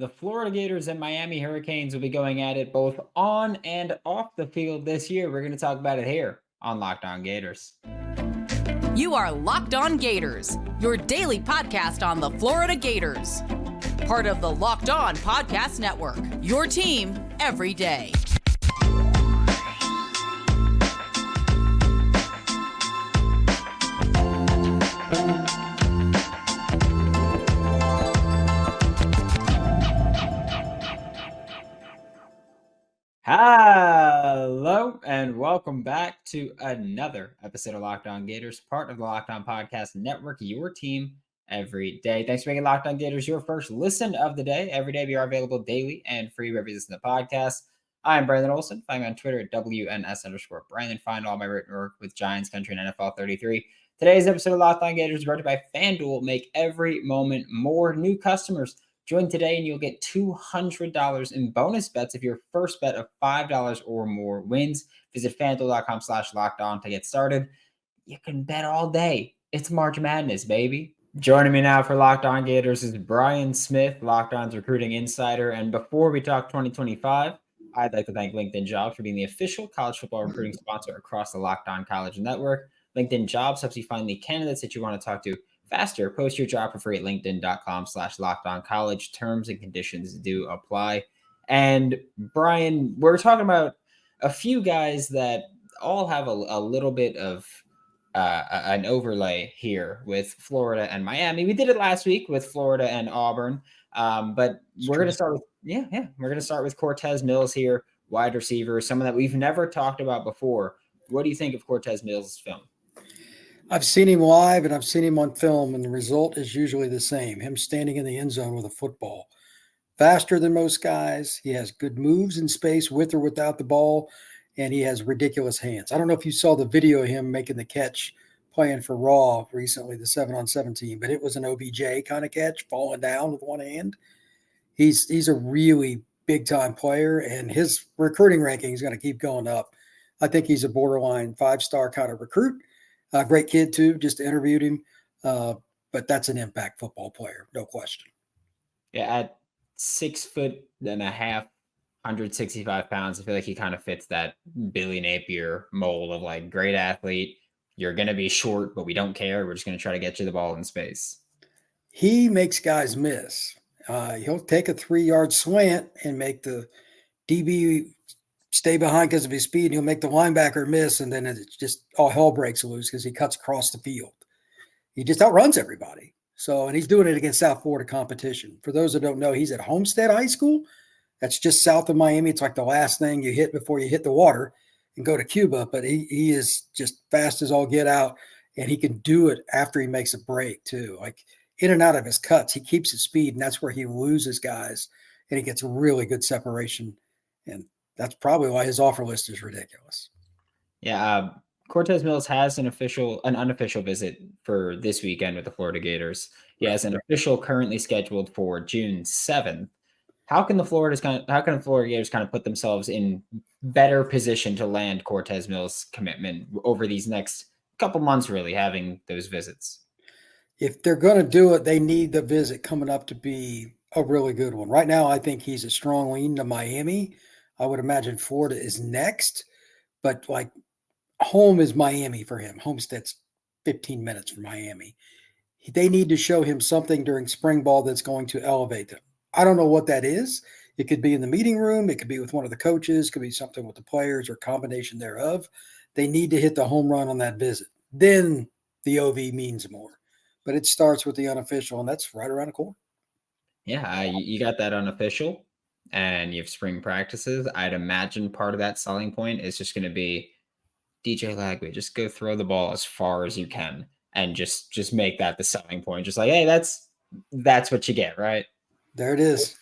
The Florida Gators and Miami Hurricanes will be going at it both on and off the field this year. We're going to talk about it here on Locked On Gators. You are Locked On Gators, your daily podcast on the Florida Gators. Part of the Locked On Podcast Network, your team every day. Hello and welcome back to another episode of Locked On Gators, part of the Locked On Podcast Network, your team every day._Thanks for making Locked On Gators your first listen of the day. Every day we are available daily and free wherever you listen to the podcast. I'm Brandon Olsen. Find me on Twitter at WNS_Brandon. Find all my written work with Giants Country and NFL 33. Today's episode of Locked On Gators is brought to you by FanDuel. Make every moment more. New customers join today and you'll get $200 in bonus bets if your first bet of $5 or more wins. Visit FanDuel.com/LockedOn to get started. You can bet all day. It's March Madness, baby. Joining me now for Locked On Gators is Brian Smith, Locked On's recruiting insider. And before we talk 2025, I'd like to thank LinkedIn Jobs for being the official college football recruiting sponsor across the Locked On College Network. LinkedIn Jobs helps you find the candidates that you want to talk to faster. Post your job for free at linkedin.com/LockedOnCollege. Terms and conditions do apply. And Brian, we're talking about a few guys that all have a little bit of an overlay here with Florida and Miami. We did it last week with Florida and Auburn. But we're going to start with, we're going to start with Cortez Mills here, wide receiver, someone that we've never talked about before. What do you think of Cortez Mills' film? I've seen him live and I've seen him on film, and the result is usually the same. Him standing in the end zone with a football. Faster than most guys. He has good moves in space with or without the ball, and he has ridiculous hands. I don't know if you saw the video of him making the catch playing for Raw recently, the 7-on-7 team, but it was an OBJ kind of catch, falling down with one hand. He's a really big-time player, and his recruiting ranking is going to keep going up. I think he's a borderline 5-star kind of recruit. Great kid, too. Just interviewed him. But that's an impact football player, no question. Yeah, at 6'1.5", 165 pounds, I feel like he kind of fits that Billy Napier mold of like great athlete. You're going to be short, but we don't care. We're just going to try to get you the ball in space. He makes guys miss. He'll take a 3-yard slant and make the DB stay behind because of his speed, and he'll make the linebacker miss, and then it's just all hell breaks loose because he cuts across the field. He just outruns everybody. So, and he's doing it against South Florida competition. For those that don't know, he's at Homestead High School. That's just south of Miami. It's like the last thing you hit before you hit the water and go to Cuba. But he is just fast as all get out, and he can do it after he makes a break too. Like in and out of his cuts, he keeps his speed, and that's where he loses guys, and he gets really good separation. And that's probably why his offer list is ridiculous. Yeah, Cortez Mills has an unofficial visit for this weekend with the Florida Gators. He has an official currently scheduled for June 7th. How can the Florida Gators kind of put themselves in better position to land Cortez Mills' commitment over these next couple months, really having those visits? If they're going to do it, they need the visit coming up to be a really good one. Right now, I think he's a strong lean to Miami. I would imagine Florida is next, but like home is Miami for him. Homestead's 15 minutes from Miami. They need to show him something during spring ball that's going to elevate them. I don't know what that is. It could be in the meeting room. It could be with one of the coaches. It could be something with the players or combination thereof. They need to hit the home run on that visit. Then the OV means more. But it starts with the unofficial, and that's right around the corner. Yeah, you got that unofficial, and you have spring practices. I'd imagine part of that selling point is just going to be DJ Lagway, just go throw the ball as far as you can and just make that the selling point. Just like, hey, that's what you get, right? There it is.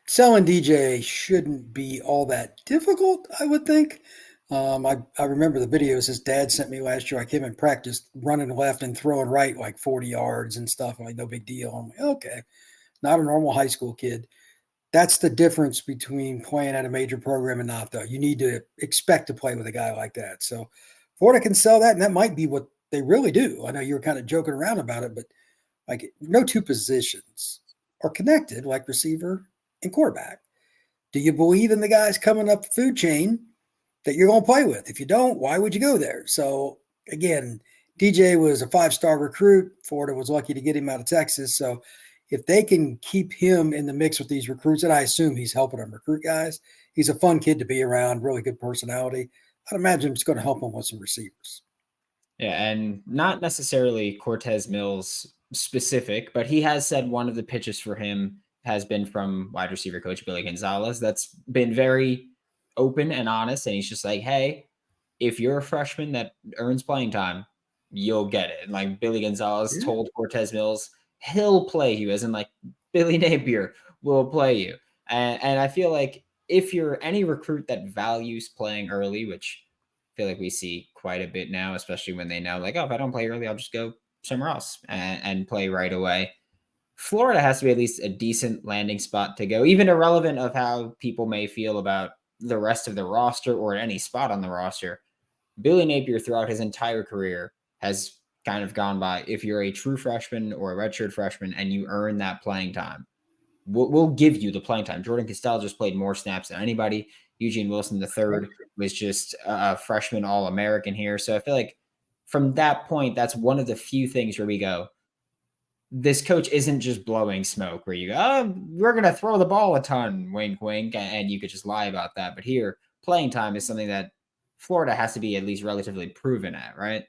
Selling DJ shouldn't be all that difficult, I would think. I remember the videos his dad sent me last year. Like him in practice running left and throwing right like 40 yards and stuff. I'm like, no big deal. I'm like, okay, not a normal high school kid. That's the difference between playing at a major program and not, though. You need to expect to play with a guy like that. So Florida can sell that, and that might be what they really do. I know you were kind of joking around about it, but like no two positions are connected like receiver and quarterback. Do you believe in the guys coming up the food chain that you're going to play with? If you don't, why would you go there? So again, DJ was a 5-star recruit. Florida was lucky to get him out of Texas. So if they can keep him in the mix with these recruits, and I assume he's helping them recruit guys, he's a fun kid to be around, really good personality. I'd imagine it's going to help him with some receivers. Yeah, and not necessarily Cortez Mills specific, but he has said one of the pitches for him has been from wide receiver coach Billy Gonzalez. That's been very open and honest. And he's just like, hey, if you're a freshman that earns playing time, you'll get it. And like Billy Gonzalez told Cortez Mills, he'll play you, as in like Billy Napier will play you. And I feel like if you're any recruit that values playing early, which I feel like we see quite a bit now, especially when they know like, oh, if I don't play early, I'll just go somewhere else and play right away. Florida has to be at least a decent landing spot to go, even irrelevant of how people may feel about the rest of the roster or any spot on the roster. Billy Napier throughout his entire career has kind of gone by, if you're a true freshman or a redshirt freshman and you earn that playing time, we'll give you the playing time. Jordan Castell just played more snaps than anybody. Eugene Wilson III was just a freshman All-American here. So I feel like from that point, that's one of the few things where we go, this coach isn't just blowing smoke where you go, oh, we're going to throw the ball a ton, wink, wink, and you could just lie about that. But here, playing time is something that Florida has to be at least relatively proven at, right?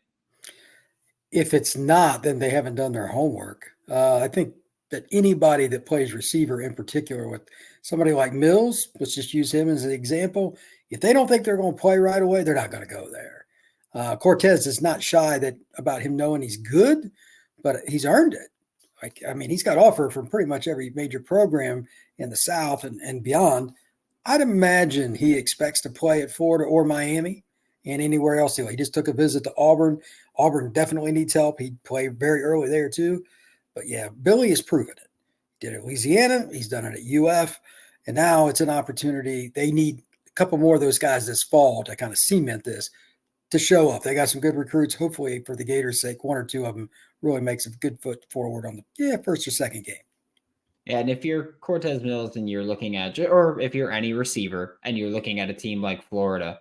If it's not, then they haven't done their homework. I think that anybody that plays receiver in particular with somebody like Mills, let's just use him as an example. If they don't think they're going to play right away, they're not going to go there. Cortez is not shy about him knowing he's good, but he's earned it. He's got offer from pretty much every major program in the South and beyond. I'd imagine he expects to play at Florida or Miami and anywhere else. He just took a visit to Auburn. Auburn definitely needs help. He'd play very early there too. But yeah, Billy has proven it. He did it at Louisiana. He's done it at UF. And now it's an opportunity. They need a couple more of those guys this fall to kind of cement this, to show up. They got some good recruits. Hopefully, for the Gators' sake, one or two of them really makes a good foot forward on the first or second game. Yeah, and if you're Cortez Mills and you're looking at, or if you're any receiver and you're looking at a team like Florida,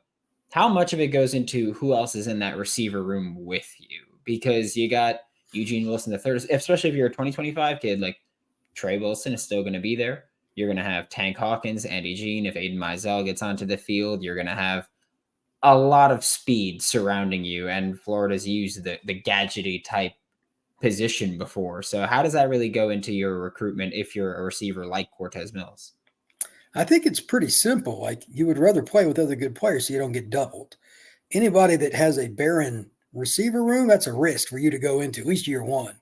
how much of it goes into who else is in that receiver room with you? Because you got Eugene Wilson III, especially if you're a 2025 kid, like Trey Wilson is still going to be there. You're going to have Tank Hawkins, Andy Jean. If Aiden Mizell gets onto the field, you're going to have a lot of speed surrounding you, and Florida's used the gadgety type position before. So how does that really go into your recruitment if you're a receiver like Cortez Mills? I think it's pretty simple. Like, you would rather play with other good players so you don't get doubled. Anybody that has a barren receiver room, that's a risk for you to go into, at least year one,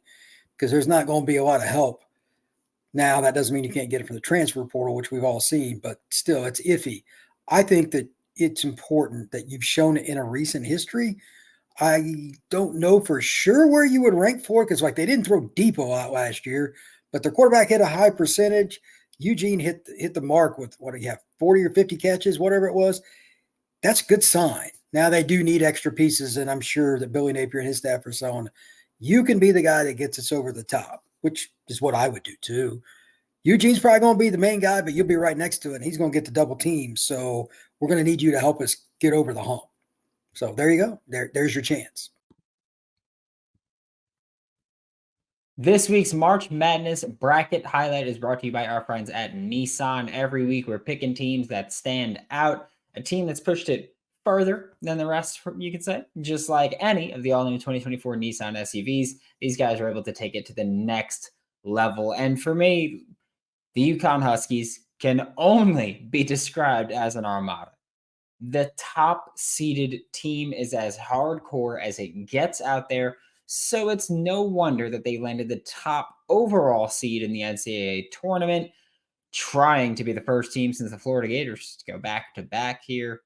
because there's not going to be a lot of help. Now, that doesn't mean you can't get it from the transfer portal, which we've all seen, but still, it's iffy. I think that it's important that you've shown it in a recent history. I don't know for sure where you would rank for it, because they didn't throw deep a lot last year, but their quarterback hit a high percentage. Eugene hit the mark with, 40 or 50 catches, whatever it was. That's a good sign. Now they do need extra pieces, and I'm sure that Billy Napier and his staff are saying, you can be the guy that gets us over the top, which is what I would do too. Eugene's probably going to be the main guy, but you'll be right next to it, and he's going to get the double team. So we're going to need you to help us get over the hump. So there you go. There's your chance. This week's March Madness bracket highlight is brought to you by our friends at Nissan. Every week we're picking teams that stand out, a team that's pushed it further than the rest, you could say. Just like any of the all-new 2024 Nissan SUVs, these guys are able to take it to the next level. And for me, the UConn Huskies can only be described as an armada. The top-seeded team is as hardcore as it gets out there, so it's no wonder that they landed the top overall seed in the NCAA tournament, trying to be the first team since the Florida Gators to go back-to-back here.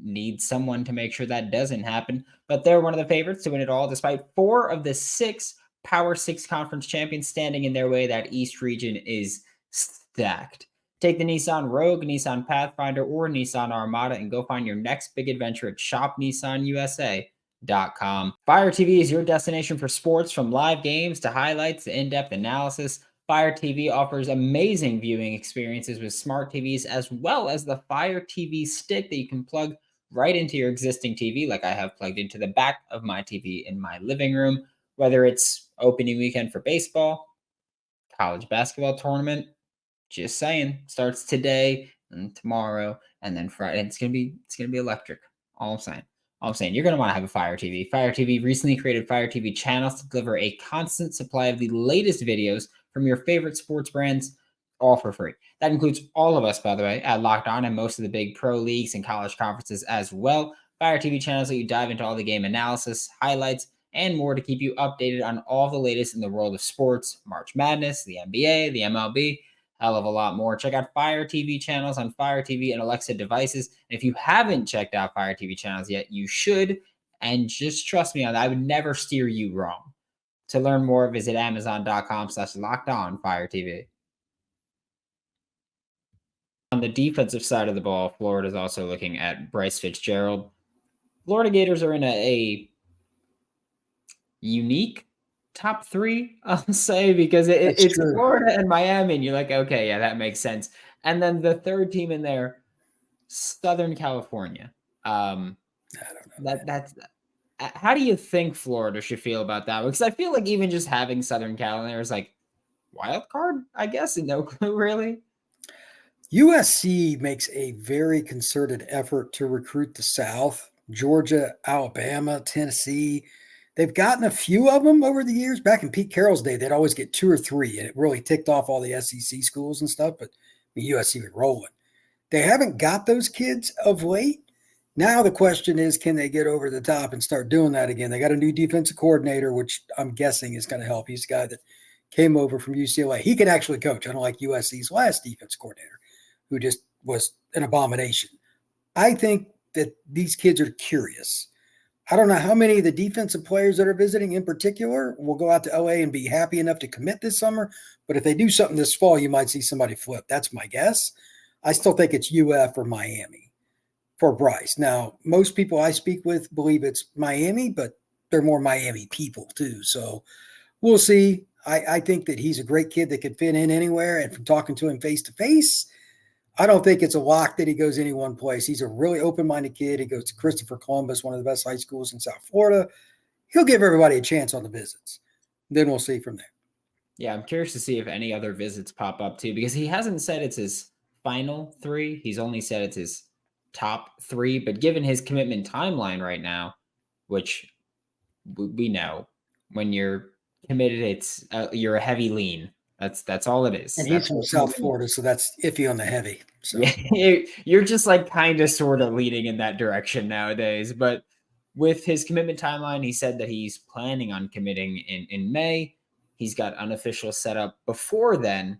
Need someone to make sure that doesn't happen, but they're one of the favorites to win it all, despite 4 of the 6 Power 6 conference champions standing in their way. That East region is stacked. Take the Nissan Rogue, Nissan Pathfinder, or Nissan Armada and go find your next big adventure at shopnissanusa.com. Fire TV is your destination for sports, from live games to highlights to in-depth analysis. Fire TV offers amazing viewing experiences with smart TVs, as well as the Fire TV stick that you can plug right into your existing TV, like I have plugged into the back of my TV in my living room, whether it's opening weekend for baseball, college basketball tournament, just saying, starts today and tomorrow and then Friday. It's gonna be electric. All I'm saying. All I'm saying, you're gonna want to have a Fire TV. Fire TV recently created Fire TV channels to deliver a constant supply of the latest videos from your favorite sports brands, all for free. That includes all of us, by the way, at Locked On and most of the big pro leagues and college conferences as well. Fire TV channels let you dive into all the game analysis, highlights, and more to keep you updated on all the latest in the world of sports, March Madness, the NBA, the MLB, hell of a lot more. Check out Fire TV channels on Fire TV and Alexa devices. And if you haven't checked out Fire TV channels yet, you should. And just trust me on that. I would never steer you wrong. To learn more, visit Amazon.com/LockedOnFireTV. On the defensive side of the ball, Florida is also looking at Bryce Fitzgerald. Florida Gators are in a unique top three, I'll say, because it's true. Florida and Miami, and you're like, okay, yeah, that makes sense. And then the third team in there, Southern California. I don't know. That's how do you think Florida should feel about that? Because I feel like even just having Southern Cal in there is like wild card, I guess, and no clue really. USC makes a very concerted effort to recruit the South. Georgia, Alabama, Tennessee. They've gotten a few of them over the years. Back in Pete Carroll's day, they'd always get 2 or 3, and it really ticked off all the SEC schools and stuff, but the USC was rolling. They haven't got those kids of late. Now the question is, can they get over the top and start doing that again? They got a new defensive coordinator, which I'm guessing is going to help. He's the guy that came over from UCLA. He can actually coach, unlike USC's last defense coordinator, who just was an abomination. I think that these kids are curious. I don't know how many of the defensive players that are visiting in particular will go out to LA and be happy enough to commit this summer. But if they do something this fall, you might see somebody flip. That's my guess. I still think it's UF or Miami for Bryce. Now, most people I speak with believe it's Miami, but they're more Miami people too. So we'll see. I think that he's a great kid that could fit in anywhere. And from talking to him face to face, I don't think it's a lock that he goes any one place. He's a really open-minded kid. He goes to Christopher Columbus, one of the best high schools in South Florida. He'll give everybody a chance on the visits. Then we'll see from there. Yeah, I'm curious to see if any other visits pop up too, because he hasn't said it's his final 3. He's only said it's his top 3. But given his commitment timeline right now, which we know when you're committed, it's you're a heavy lean. That's all it is. And he's from South Florida, so that's iffy on the heavy. So yeah, you're just like kind of sort of leaning in that direction nowadays. But with his commitment timeline, he said that he's planning on committing in May. He's got unofficial set up before then,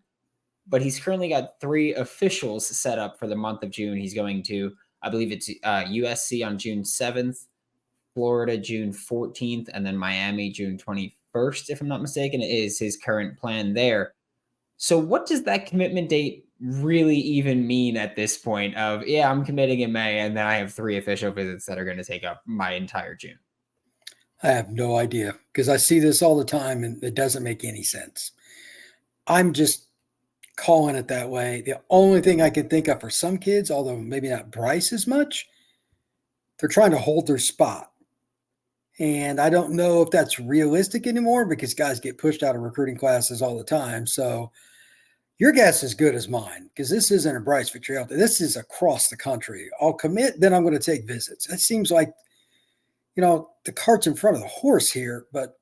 but he's currently got 3 officials set up for the month of June. He's going to, I believe it's USC on June 7th, Florida June 14th, and then Miami June 21st, if I'm not mistaken, is his current plan there. So what does that commitment date really even mean at this point of, yeah, I'm committing in May, and then I have 3 official visits that are going to take up my entire June? I have no idea, because I see this all the time and it doesn't make any sense. I'm just calling it that way. The only thing I can think of for some kids, although maybe not Bryce as much, they're trying to hold their spot. And I don't know if that's realistic anymore, because guys get pushed out of recruiting classes all the time. So your guess is good as mine, because this isn't a Bryce Fitzgerald. This is across the country. I'll commit, then I'm going to take visits. It seems like, the cart's in front of the horse here, but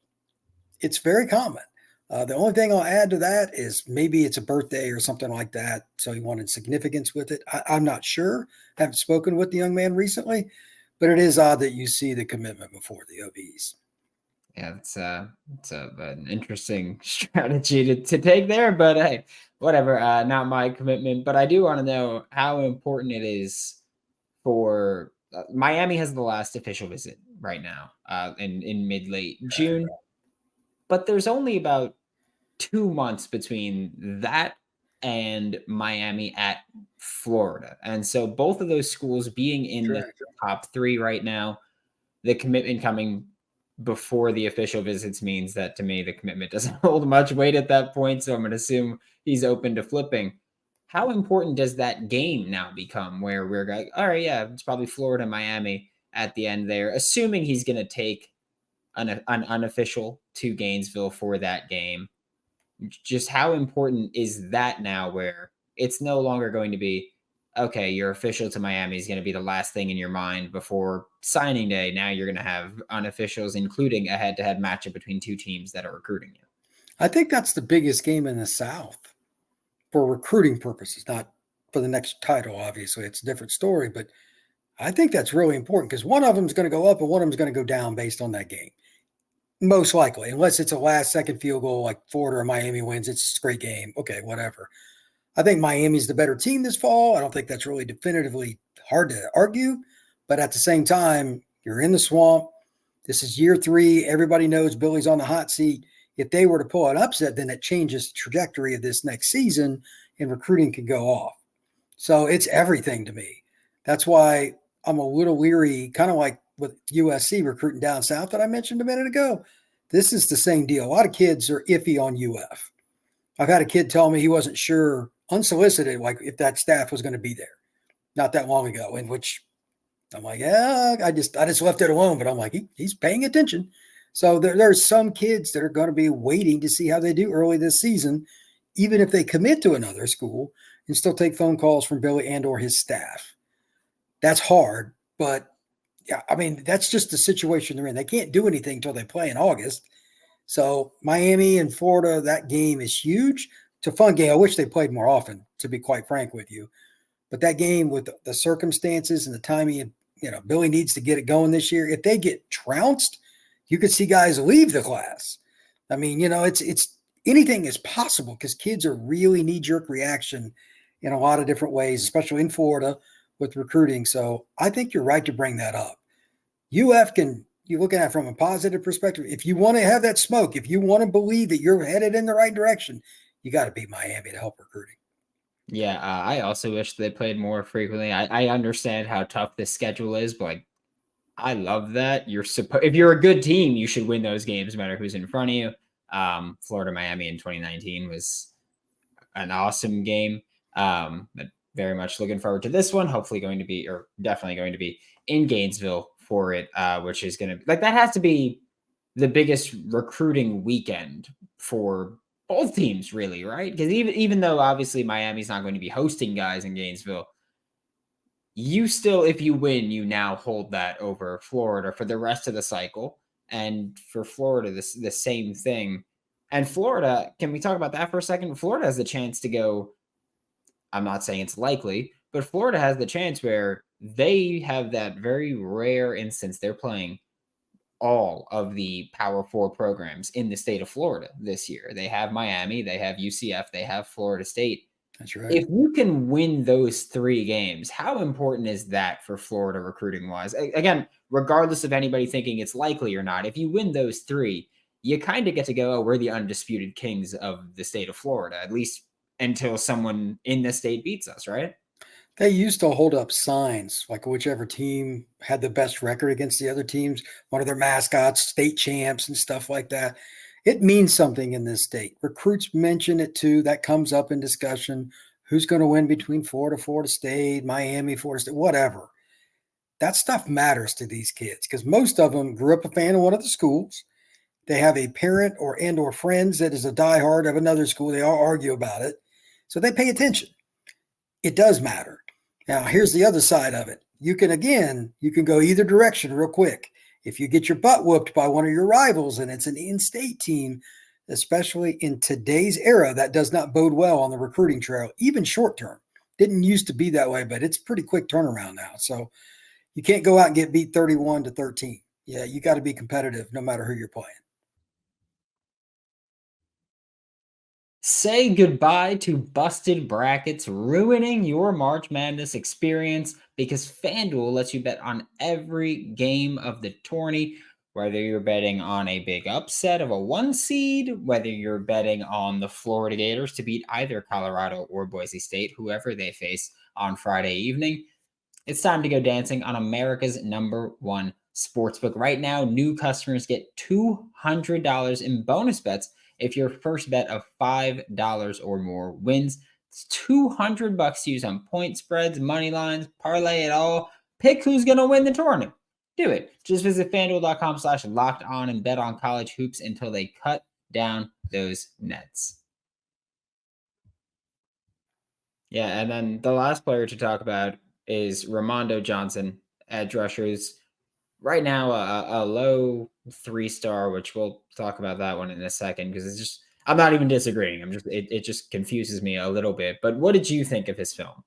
it's very common. The only thing I'll add to that is maybe it's a birthday or something like that, so he wanted significance with it. I'm not sure. I haven't spoken with the young man recently, but it is odd that you see the commitment before the OBs. Yeah, it's an interesting strategy to take there, but hey, whatever. Not my commitment, but I do want to know how important it is for Miami has the last official visit right now in mid-late June, but there's only about 2 months between that and Miami at Florida. And so both of those schools being in the top 3 right now, the commitment coming before the official visits means that, to me, the commitment doesn't hold much weight at that point. So I'm going to assume he's open to flipping. How important does that game now become where we're like, all right, yeah, it's probably Florida, Miami at the end there, assuming he's going to take an unofficial to Gainesville for that game. Just how important is that now where it's no longer going to be, okay, your official to Miami is going to be the last thing in your mind before signing day. Now you're going to have unofficials, including a head-to-head matchup between two teams that are recruiting you. I think that's the biggest game in the South for recruiting purposes, not for the next title, obviously. It's a different story, but I think that's really important because one of them is going to go up and one of them is going to go down based on that game. Most likely, unless it's a last-second field goal like Florida or Miami wins. It's a great game. Okay, whatever. I think Miami's the better team this fall. I don't think that's really definitively hard to argue. But at the same time, you're in the swamp. This is year 3. Everybody knows Billy's on the hot seat. If they were to pull an upset, then it changes the trajectory of this next season and recruiting could go off. So it's everything to me. That's why I'm a little leery, kind of like with USC recruiting down south that I mentioned a minute ago. This is the same deal. A lot of kids are iffy on UF. I've had a kid tell me he wasn't sure, unsolicited, like if that staff was going to be there not that long ago, in which I'm like, yeah, I just left it alone. But I'm like, he's paying attention. So there's some kids that are going to be waiting to see how they do early this season, even if they commit to another school and still take phone calls from Billy and or his staff. That's hard, but yeah, I mean, that's just the situation they're in. They can't do anything until they play in August. So Miami and Florida, that game is huge. It's a fun game. I wish they played more often, to be quite frank with you. But that game with the circumstances and the timing, Billy needs to get it going this year. If they get trounced, you could see guys leave the class. I mean, it's anything is possible because kids are really knee-jerk reaction in a lot of different ways, especially in Florida with recruiting. So I think you're right to bring that up. UF you're looking at it from a positive perspective. If you want to have that smoke, if you want to believe that you're headed in the right direction, you got to beat Miami to help recruiting. Yeah, I also wish they played more frequently. I understand how tough this schedule is, but I love that if you're a good team, you should win those games, no matter who's in front of you. Florida Miami in 2019 was an awesome game. But very much looking forward to this one. Hopefully definitely going to be in Gainesville for it, which is going to that has to be the biggest recruiting weekend for both teams, really, right? Because even though obviously Miami's not going to be hosting guys in Gainesville, you still, if you win, you now hold that over Florida for the rest of the cycle. And for Florida, the same thing. And Florida, can we talk about that for a second? Florida has the chance to go, I'm not saying it's likely, but Florida has the chance where they have that very rare instance they're playing all of the Power 4 programs in the state of Florida this year. They have Miami, they have UCF, they have Florida State. That's right. If you can win those 3 games, how important is that for Florida recruiting wise? Again, regardless of anybody thinking it's likely or not, if you win those 3, you kind of get to go, we're the undisputed kings of the state of Florida, at least until someone in the state beats us, right? They used to hold up signs, like whichever team had the best record against the other teams, one of their mascots, state champs and stuff like that. It means something in this state. Recruits mention it too. That comes up in discussion. Who's going to win between Florida State, Miami, Florida State, whatever. That stuff matters to these kids because most of them grew up a fan of one of the schools. They have a parent or friends that is a diehard of another school. They all argue about it. So they pay attention. It does matter. Now, here's the other side of it. You can go either direction real quick. If you get your butt whooped by one of your rivals and it's an in-state team, especially in today's era, that does not bode well on the recruiting trail, even short term. Didn't used to be that way, but it's pretty quick turnaround now. So you can't go out and get beat 31-13. Yeah, you got to be competitive no matter who you're playing. Say goodbye to busted brackets ruining your March Madness experience because FanDuel lets you bet on every game of the tourney, whether you're betting on a big upset of a 1 seed, whether you're betting on the Florida Gators to beat either Colorado or Boise State, whoever they face on Friday evening. It's time to go dancing on America's #1 Sportsbook. Right now, new customers get $200 in bonus bets if your first bet of $5 or more wins. It's $200 to use on point spreads, money lines, parlay it all. Pick who's going to win the tournament. Do it. Just visit FanDuel.com/locked on and bet on college hoops until they cut down those nets. Yeah, and then the last player to talk about is Romando Johnson, edge rushers. Right now, a low 3-star, which we'll talk about that one in a second because it's just, I'm not even disagreeing. It just confuses me a little bit. But what did you think of his film?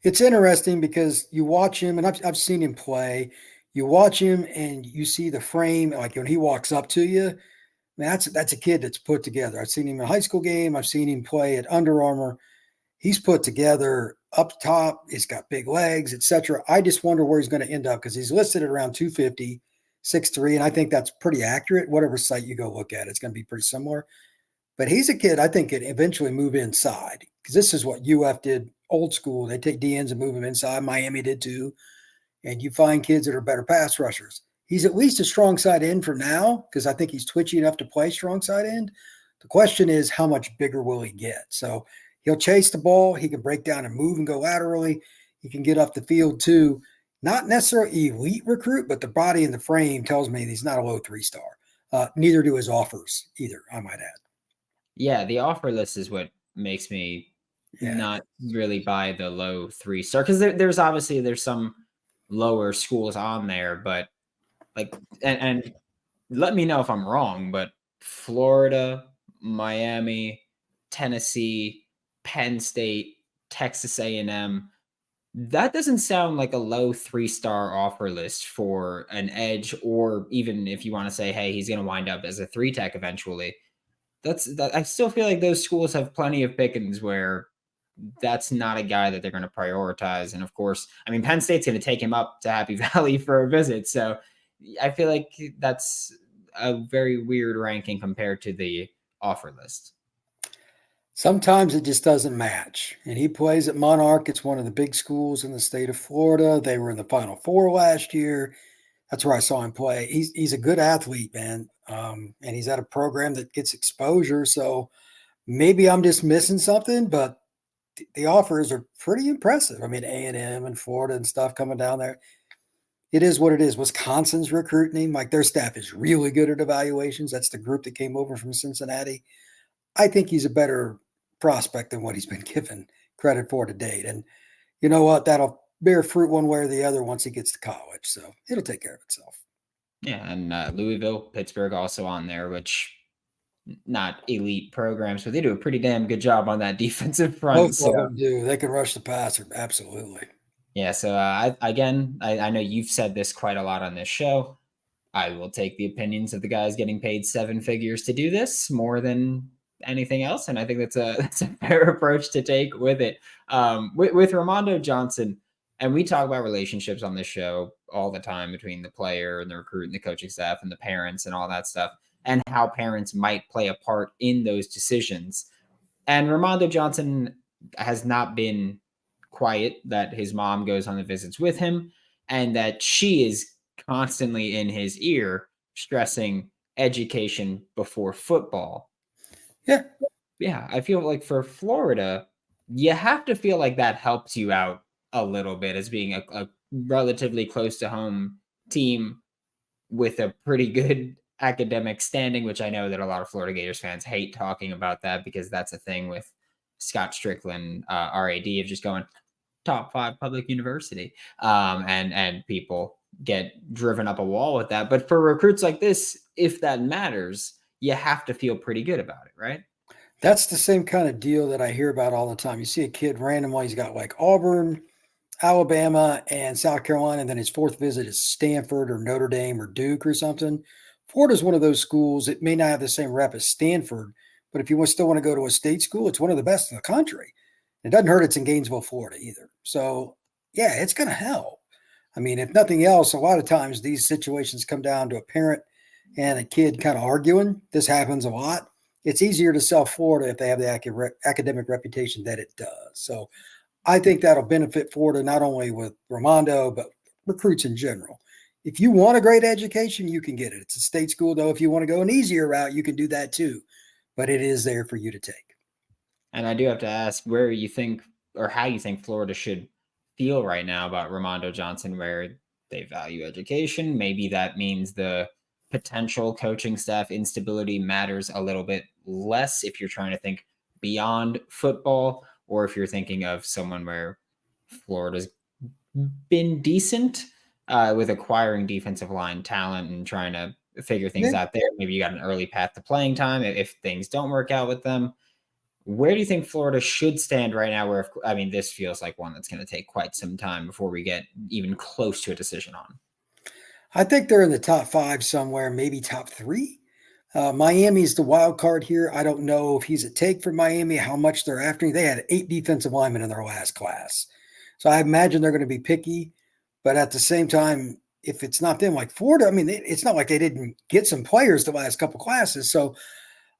It's interesting because you watch him, and I've seen him play. You watch him and you see the frame, like when he walks up to you, man, that's a kid that's put together. I've seen him in a high school game. I've seen him play at Under Armour. He's put together up top. He's got big legs, etc. I just wonder where he's going to end up because he's listed at around 250, 6'3", and I think that's pretty accurate. Whatever site you go look at, it's going to be pretty similar. But he's a kid I think could eventually move inside because this is what UF did old school. They take DNs and move them inside. Miami did too. And you find kids that are better pass rushers. He's at least a strong side end for now because I think he's twitchy enough to play strong side end. The question is, how much bigger will he get? So he'll chase the ball. He can break down and move and go laterally. He can get up the field too. Not necessarily elite recruit, but the body and the frame tells me he's not a low 3-star. Neither do his offers either, I might add. Yeah, the offer list is what makes me not really buy the low 3-star because there's some lower schools on there, but like, and let me know if I'm wrong, but Florida, Miami, Tennessee, Penn State, Texas A&M, that doesn't sound like a low 3-star offer list for an edge, or even if you want to say, hey, he's going to wind up as a 3-tech eventually. I still feel like those schools have plenty of pickings where that's not a guy that they're going to prioritize. And of course, I mean, Penn State's going to take him up to Happy Valley for a visit. So I feel like that's a very weird ranking compared to the offer list. Sometimes it just doesn't match. And he plays at Monarch. It's one of the big schools in the state of Florida. They were in the Final Four last year. That's where I saw him play. He's a good athlete, man. And he's at a program that gets exposure. So maybe I'm just missing something, but the offers are pretty impressive. I mean, A&M and Florida and stuff coming down there. It is what it is. Wisconsin's recruiting him. Like, their staff is really good at evaluations. That's the group that came over from Cincinnati. I think he's a better prospect than what he's been given credit for to date. And you know what? That'll bear fruit one way or the other once he gets to college. So it'll take care of itself. Yeah, and Louisville, Pittsburgh also on there, which not elite programs, but they do a pretty damn good job on that defensive front. Both of them do. They can rush the passer. Absolutely. Yeah, so I know you've said this quite a lot on this show. I will take the opinions of the guys getting paid 7 figures to do this more than anything else, and I think that's a fair approach to take with it. With Romando Johnson, and we talk about relationships on this show all the time between the player and the recruit and the coaching staff and the parents and all that stuff, and how parents might play a part in those decisions. And Romando Johnson has not been quiet that his mom goes on the visits with him and that she is constantly in his ear stressing education before football. Yeah. I feel like for Florida, you have to feel like that helps you out a little bit as being a relatively close to home team with a pretty good academic standing, which I know that a lot of Florida Gators fans hate talking about that because that's a thing with Scott Strickland, RAD, of just going top 5 public university. And people get driven up a wall with that. But for recruits like this, if that matters, you have to feel pretty good about it, right? That's the same kind of deal that I hear about all the time. You see a kid randomly, he's got like Auburn, Alabama, and South Carolina, and then his 4th visit is Stanford or Notre Dame or Duke or something. Florida's one of those schools. It may not have the same rep as Stanford, but if you still want to go to a state school, it's one of the best in the country. It doesn't hurt it's in Gainesville, Florida either. So, yeah, it's going to help. I mean, if nothing else, a lot of times these situations come down to a parent and a kid kind of arguing. This happens a lot. It's easier to sell Florida if they have the academic reputation that it does. So I think that'll benefit Florida not only with Romando, but recruits in general. If you want a great education, you can get it. It's a state school, though. If you want to go an easier route, you can do that too. But it is there for you to take. And I do have to ask where you think or how you think Florida should feel right now about Romando Johnson, where they value education. Maybe that means the potential coaching staff instability matters a little bit less if you're trying to think beyond football, or if you're thinking of someone where Florida's been decent with acquiring defensive line talent and trying to figure things out there. Maybe you got an early path to playing time if things don't work out with them. Where do you think Florida should stand right now? This feels like one that's going to take quite some time before we get even close to a decision on. I think they're in the top 5 somewhere, maybe top 3. Miami's the wild card here. I don't know if he's a take for Miami, how much they're after. They had 8 defensive linemen in their last class. So I imagine they're going to be picky. But at the same time, if it's not them, like Florida, it's not like they didn't get some players the last couple classes. So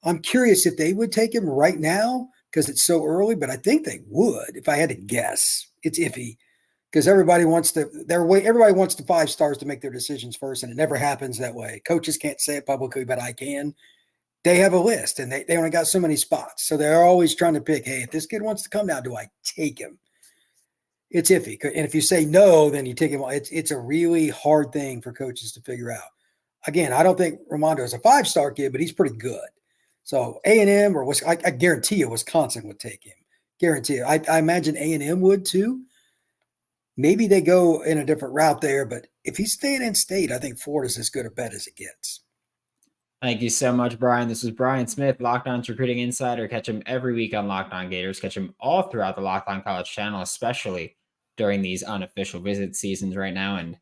I'm curious if they would take him right now because it's so early, but I think they would. If I had to guess, it's iffy because everybody wants the 5 stars to make their decisions first, and it never happens that way. Coaches can't say it publicly, but I can. They have a list, and they only got so many spots, so they're always trying to pick. Hey, if this kid wants to come now, do I take him? It's iffy, and if you say no, then you take him. It's a really hard thing for coaches to figure out. Again, I don't think Romando is a 5-star kid, but he's pretty good. So A&M or I guarantee you Wisconsin would take him. Guarantee you. I imagine A&M would too. Maybe they go in a different route there, but if he's staying in state, I think Florida's as good a bet as it gets. Thank you so much, Brian. This was Brian Smith, Locked On's recruiting insider. Catch him every week on Locked On Gators. Catch him all throughout the Locked On College channel, especially during these unofficial visit seasons right now. And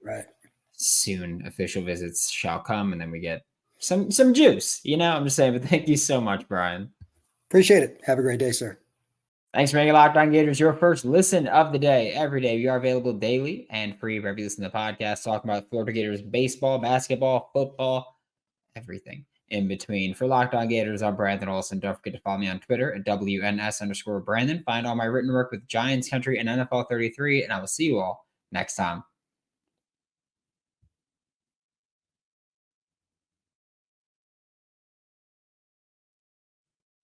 soon official visits shall come, and then we get some juice, I'm just saying. But thank you so much, Brian. Appreciate it. Have a great day, sir. Thanks for making Locked On Gators your first listen of the day. Every day we are available daily and free wherever you listen to the podcast, talking about Florida Gators baseball, basketball, football, everything in between. For Locked On Gators, I'm Brandon Olsen. Don't forget to follow me on Twitter at WNS_Brandon. Find all my written work with Giants Country and NFL 33, and I will see you all next time.